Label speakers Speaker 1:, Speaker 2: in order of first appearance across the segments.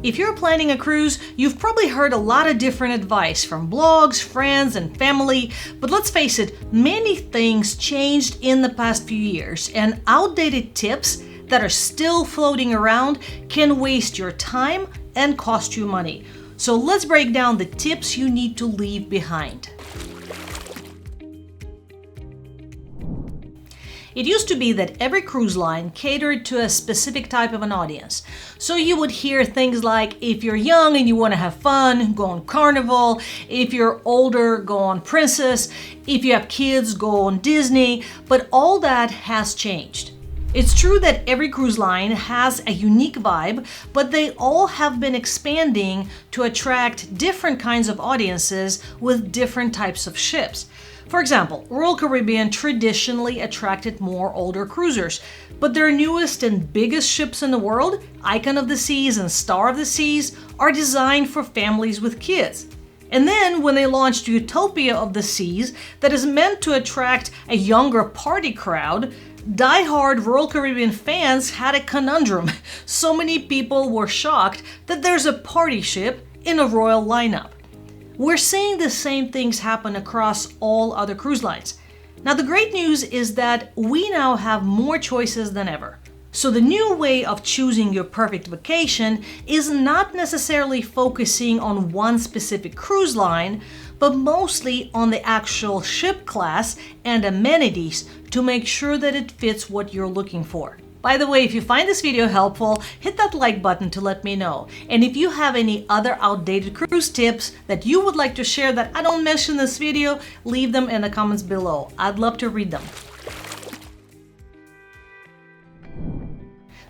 Speaker 1: If you're planning a cruise, you've probably heard a lot of different advice from blogs, friends, and family, but let's face it, many things changed in the past few years, and outdated tips that are still floating around can waste your time and cost you money. So let's break down the tips you need to leave behind. It used to be that every cruise line catered to a specific type of an audience. So you would hear things like, if you're young and you want to have fun, go on Carnival. If you're older, go on Princess. If you have kids, go on Disney. But all that has changed. It's true that every cruise line has a unique vibe, but they all have been expanding to attract different kinds of audiences with different types of ships. For example, Royal Caribbean traditionally attracted more older cruisers, but their newest and biggest ships in the world, Icon of the Seas and Star of the Seas, are designed for families with kids. And then when they launched Utopia of the Seas, that is meant to attract a younger party crowd, die-hard Royal Caribbean fans had a conundrum. So many people were shocked that there's a party ship in a Royal lineup. We're seeing the same things happen across all other cruise lines. Now, the great news is that we now have more choices than ever. So the new way of choosing your perfect vacation is not necessarily focusing on one specific cruise line, but mostly on the actual ship class and amenities to make sure that it fits what you're looking for. By the way, if you find this video helpful, hit that like button to let me know. And if you have any other outdated cruise tips that you would like to share that I don't mention in this video, leave them in the comments below. I'd love to read them.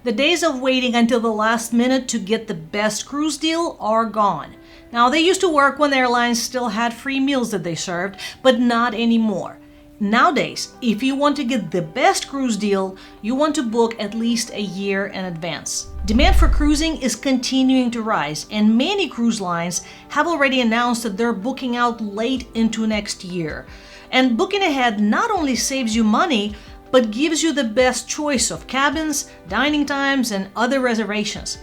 Speaker 1: The days of waiting until the last minute to get the best cruise deal are gone. Now, they used to work when airlines still had free meals that they served, but not anymore. Nowadays, if you want to get the best cruise deal, you want to book at least a year in advance. Demand for cruising is continuing to rise, and many cruise lines have already announced that they're booking out late into next year. And booking ahead not only saves you money, but gives you the best choice of cabins, dining times, and other reservations.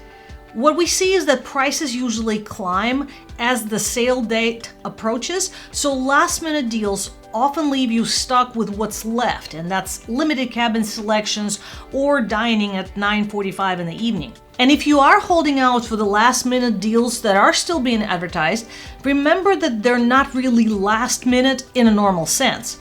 Speaker 1: What we see is that prices usually climb as the sail date approaches, so last-minute deals often leave you stuck with what's left, and that's limited cabin selections or dining at 9:45 in the evening. And if you are holding out for the last-minute deals that are still being advertised, remember that they're not really last-minute in a normal sense.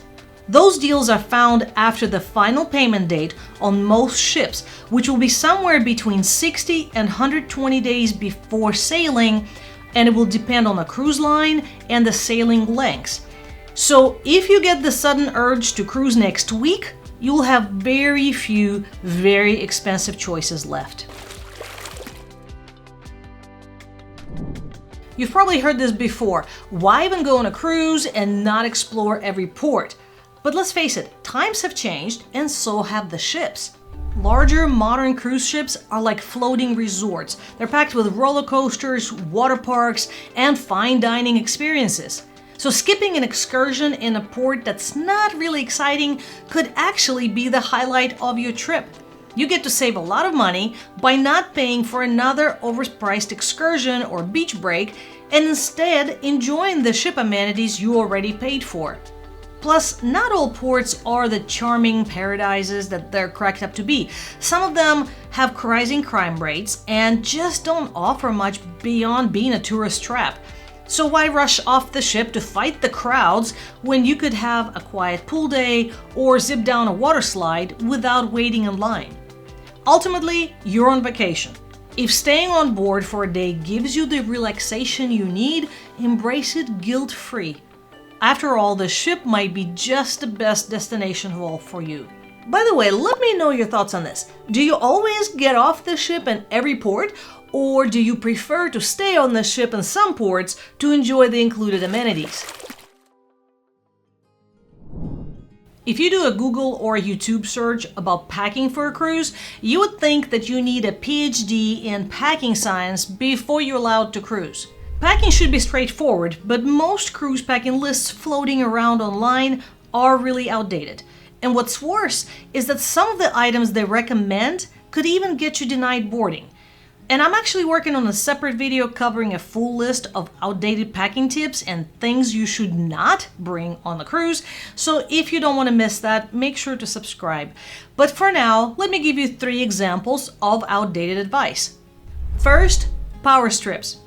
Speaker 1: Those deals are found after the final payment date on most ships, which will be somewhere between 60 and 120 days before sailing, and it will depend on the cruise line and the sailing lengths. So if you get the sudden urge to cruise next week, you'll have very few, very expensive choices left. You've probably heard this before. Why even go on a cruise and not explore every port? But let's face it, times have changed and so have the ships. Larger modern cruise ships are like floating resorts. They're packed with roller coasters, water parks, and fine dining experiences. So skipping an excursion in a port that's not really exciting could actually be the highlight of your trip. You get to save a lot of money by not paying for another overpriced excursion or beach break and instead enjoying the ship amenities you already paid for. Plus, not all ports are the charming paradises that they're cracked up to be. Some of them have rising crime rates and just don't offer much beyond being a tourist trap. So why rush off the ship to fight the crowds when you could have a quiet pool day or zip down a water slide without waiting in line? Ultimately, you're on vacation. If staying on board for a day gives you the relaxation you need, embrace it guilt-free. After all, the ship might be just the best destination of all for you. By the way, let me know your thoughts on this. Do you always get off the ship in every port, or do you prefer to stay on the ship in some ports to enjoy the included amenities? If you do a Google or a YouTube search about packing for a cruise, you would think that you need a PhD in packing science before you're allowed to cruise. Packing should be straightforward, but most cruise packing lists floating around online are really outdated. And what's worse is that some of the items they recommend could even get you denied boarding. And I'm actually working on a separate video covering a full list of outdated packing tips and things you should not bring on the cruise. So if you don't want to miss that, make sure to subscribe. But for now, let me give you 3 examples of outdated advice. First, power strips.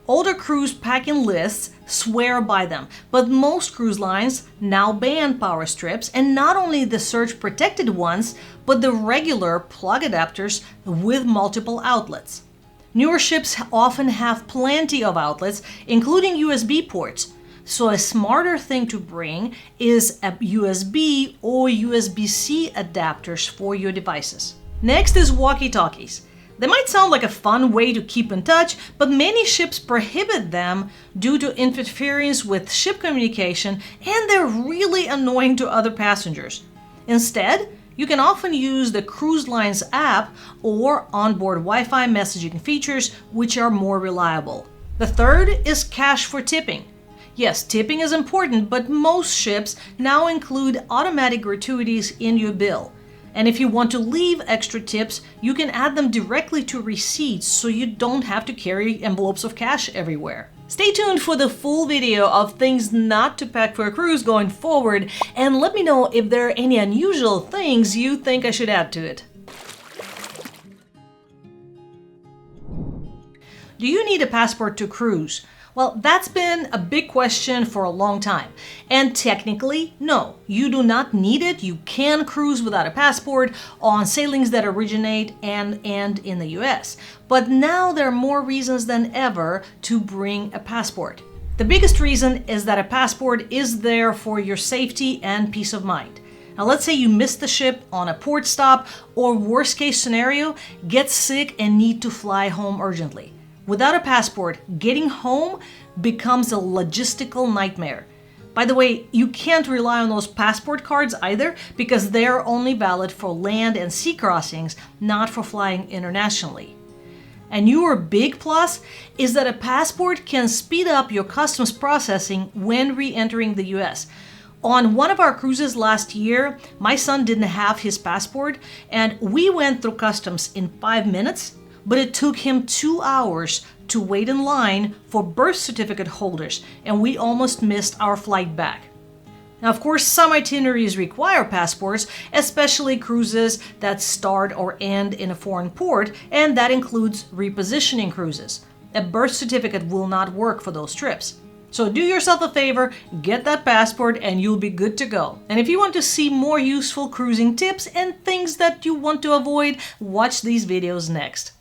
Speaker 1: Older cruise packing lists swear by them, but most cruise lines now ban power strips, and not only the surge protected ones, but the regular plug adapters with multiple outlets. Newer ships often have plenty of outlets, including USB ports. So a smarter thing to bring is a USB or USB-C adapters for your devices. Next is walkie-talkies. They might sound like a fun way to keep in touch, but many ships prohibit them due to interference with ship communication, and they're really annoying to other passengers. Instead, you can often use the cruise line's app or onboard Wi-Fi messaging features, which are more reliable. The third is cash for tipping. Yes, tipping is important, but most ships now include automatic gratuities in your bill. And if you want to leave extra tips, you can add them directly to receipts so you don't have to carry envelopes of cash everywhere. Stay tuned for the full video of things not to pack for a cruise going forward, and let me know if there are any unusual things you think I should add to it. Do you need a passport to cruise? Well, that's been a big question for a long time. And technically, no, you do not need it. You can cruise without a passport on sailings that originate and end in the US. But now there are more reasons than ever to bring a passport. The biggest reason is that a passport is there for your safety and peace of mind. Now, let's say you miss the ship on a port stop, or worst case scenario, get sick and need to fly home urgently. Without a passport, getting home becomes a logistical nightmare. By the way, you can't rely on those passport cards either, because they're only valid for land and sea crossings, not for flying internationally. And your big plus is that a passport can speed up your customs processing when re-entering the US. On one of our cruises last year, my son didn't have his passport, and we went through customs in 5 minutes. But it took him 2 hours to wait in line for birth certificate holders, and we almost missed our flight back. Now, of course, some itineraries require passports, especially cruises that start or end in a foreign port, and that includes repositioning cruises. A birth certificate will not work for those trips. So do yourself a favor, get that passport, and you'll be good to go. And if you want to see more useful cruising tips and things that you want to avoid, watch these videos next.